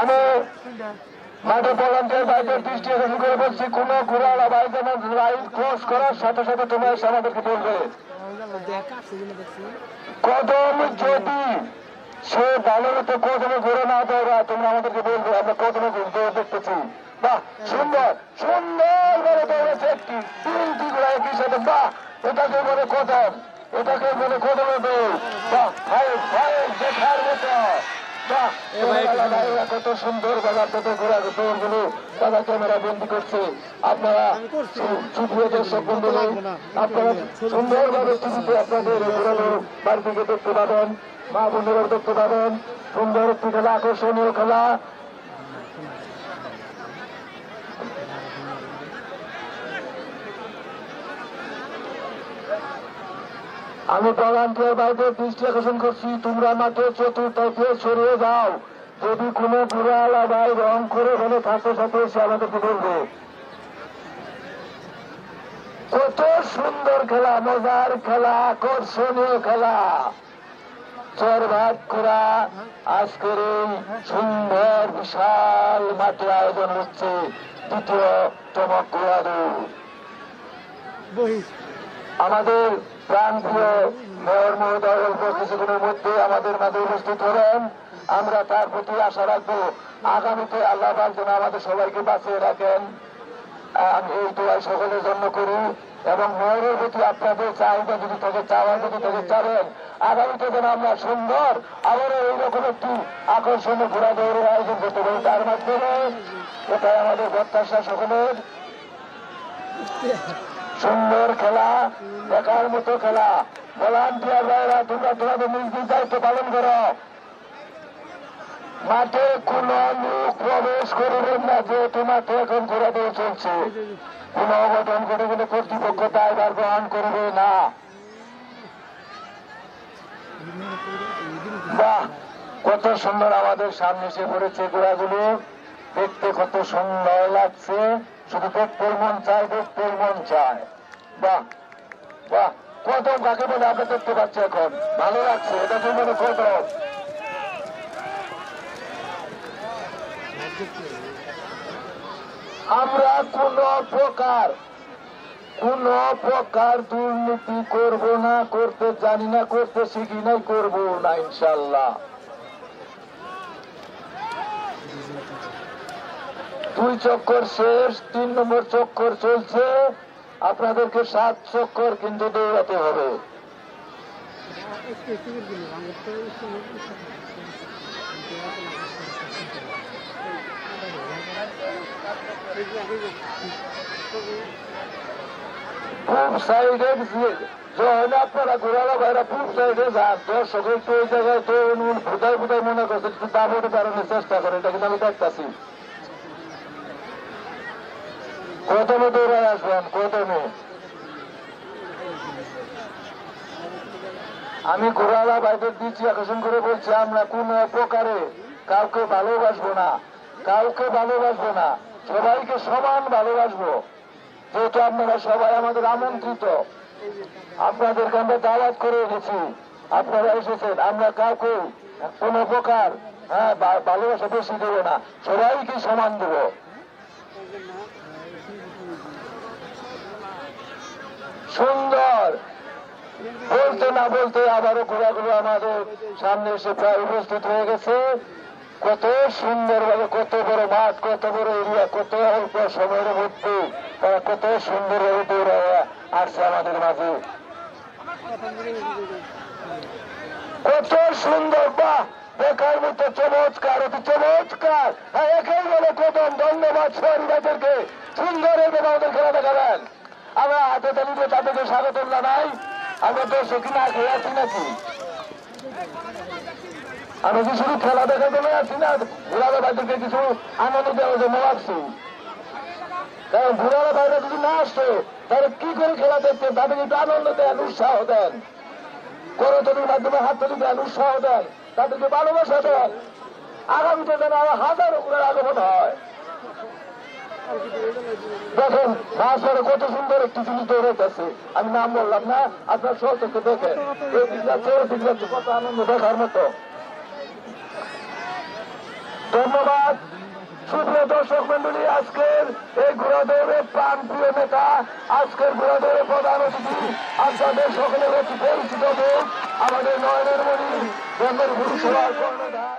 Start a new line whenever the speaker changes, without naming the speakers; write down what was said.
আমি মাঠে ভলান্টিয়ার ভাইদের দৃষ্টি আকর্ষণ করে বলছি, কোন ঘোড়াওয়ালা ভাই যেন লাইন ক্রস করার সাথে সাথে তোমরা এসে আমাদেরকে বলবে। কদম যদি সে ভালো মতো কদমে ঘুরে না দৌড়ায় তোমরা আমাদেরকে বলবে, আমরা কদমে দৌড় দেখতেছি। বাহ, সুন্দর সুন্দর ভাবে দৌড়েছে একটি তিনটি ঘোড়া একই সাথে। বাহ, এটাকে বলে কদম, এটাকে বলে কদমে দৌড়। বাহ, ভাই ভাই দেখার মতো। বাহ, কত সুন্দর ভাবে আপনাদের ঘোড়া দৌড়গুলো তারা ক্যামেরা বন্দি করছে। আপনারা সুপ্রিয় দর্শক বন্ধুরা, আপনারা সুন্দরভাবে টিভিতে আপনাদের ঘোরানো বাড়ি থেকে দেখতে পাবেন, মা বোনেরা দেখতে পাবেন। সুন্দর একটি খেলা, আকর্ষণীয় খেলা। আমি ভলান্টিয়ার ভাইদের দৃষ্টি আকর্ষণ করছি, তোমরা মাঠে চতুর্থে সরিয়ে যাও। যদি কোনো ঘোড়াওয়ালা ভাই রং করে বলে থাকে সাথে সে আমাদেরকে বলবে। কত সুন্দর খেলা, মজার খেলা, আকর্ষণীয় খেলা। চর ভাগ করা আজকের এই সুন্দর বিশাল মাঠে আয়োজন হচ্ছে দ্বিতীয় চমক ঘোড়া দৌড়। আমাদের প্রাণপ্রিয় মেয়র মহোদয় অল্প কিছুদিনের মধ্যে আমাদের মাঝে উপস্থিত হবেন। আমরা তার প্রতি আশা রাখবো আগামীতে আল্লাহ পাক যেন আমাদের সবাইকে বাঁচিয়ে রাখেন। আমি এই দোয়া সকলের জন্য করি এবং মেয়রের প্রতি আপনাদের চাহিদা যদি থাকে, চাওয়া যদি থাকে চাবেন, আগামীতে যেন আমরা সুন্দর আবারও এইরকম একটি আকর্ষণীয় ঘোড়া দৌড়ের আয়োজন করতে পারি। তার মাধ্যমে এটাই আমাদের প্রত্যাশা সকলের। সুন্দর খেলা, দেখার মতো খেলা। ভলান্টিয়ার ভাইরা তোমরা তোমাদের নিজ নিজ দায়িত্ব পালন করো। মাঠে কোন লোক প্রবেশ করবেন না, যেহেতু মাঠে এখন ঘোরা দৌড় চলছে। কোন অঘটন ঘটে গেলে কর্তৃপক্ষ দায়ভার গ্রহণ করবে না। বাহ, কত সুন্দর আমাদের সামনে এসে পড়েছে ঘোড়াগুলো, দেখতে কত সুন্দর লাগছে। শুধু দেখতেই মন চায়, দেখতেই মন চায়। বাহ বাহ, কদম কাকে বলে আমরা দেখতে পাচ্ছি এখন, ভালো লাগছে। এটা কি মনে কদম? আমরা কোন প্রকার দুর্নীতি করব না, করতে জানি না, করতে শিখি নাই, করবো না ইনশাল্লাহ। 2 চক্কর শেষ, 3 নম্বর চক্কর চলছে। আপনাদেরকে 7 চক্কর কিন্তু দৌড়াতে হবে। পূব সাইডে যখন আপনারা ঘোরালা ভাইরা পূব সাইডে যান, দর্শক একটু ওই জায়গায় তো ভুদায় ভুদায় মনে করছে একটু দাবতে দাঁড়ানোর চেষ্টা করে, এটা কিন্তু আমি দেখতেছি। কদমে দৌড়ায় আসবেন, কদমে। আমি ঘোড়ালা ভাইদের দৃষ্টি আকর্ষণ করে বলছি, আমরা কোন প্রকারে কাউকে ভালোবাসবো না, কাউকে ভালোবাসবো না, সবাইকে সমান ভালোবাসবো। যেহেতু আপনারা সবাই আমাদের আমন্ত্রিত, আপনাদেরকে আমরা দাওয়াত করে এসেছি, আপনারা এসেছেন, আমরা কাউকে কোন প্রকার ভালোবাসা বেশি দেবো না, সবাইকে সমান দেব। সুন্দর বলতে না বলতে আবারও ঘোড়াগুলো আমাদের সামনে এসে প্রায় উপস্থিত হয়ে গেছে। কত সুন্দর ভাবে, কত বড় মাঠ, কত বড় এরিয়া, কত অল্প সময়ের মধ্যে তারা কত সুন্দর ভাবে দৌড়ে আসছে আমাদের মাঝে। কত সুন্দর, বাহ, দেখার মতো চমৎকার, অতি চমৎকার। একাই বলে কদম। ধন্যবাদ সহরিবাদেরকে, সুন্দর এভাবে আমাদের খেলা দেখাবেন। আমরা হাতে তালি দিয়ে তাদেরকে স্বাগত জানাই। আমরা দর্শক না খেয়ে আছি নাকি? আমি কি শুধু খেলা দেখার জন্য আছি না, ঘোড়ালা ভাইদেরকে কিছু আনন্দ দেওয়ার জন্য আসছি? কারণ ঘোড়ালা ভাইরা যদি না আসতো তাহলে কি করে খেলা দেখতেন? তাদেরকে একটু আনন্দ দেন, উৎসাহ দেন, করতলির মাধ্যমে হাততালি দেন, উৎসাহ দেন, তাদেরকে ভালোবাসা দেন। আগামীতে যেন আরো হাজারো ঘোড়ার আগমন হয়। দেখেন বাসরে কত সুন্দর একটি জিনিস দৌড়াইতেছে, আমি নাম বললাম না, আপনার সচক্ষে দেখেন এই দিক যাচ্ছে ওই দিক যাচ্ছে, কত আনন্দ দেখার মতো। ধন্যবাদ সুপ্রিয় দর্শক মন্ডলী, আজকের এই ঘোড়া দৌড়ের প্রাণ প্রিয় নেতা, আজকের ঘোড়া দৌড়ের প্রধান অতিথি, আপনাদের সকলের অতি পরিচিত মুখ, আমাদের নয়নের মণি, বঙ্গের ভূষণ কর্ণধার।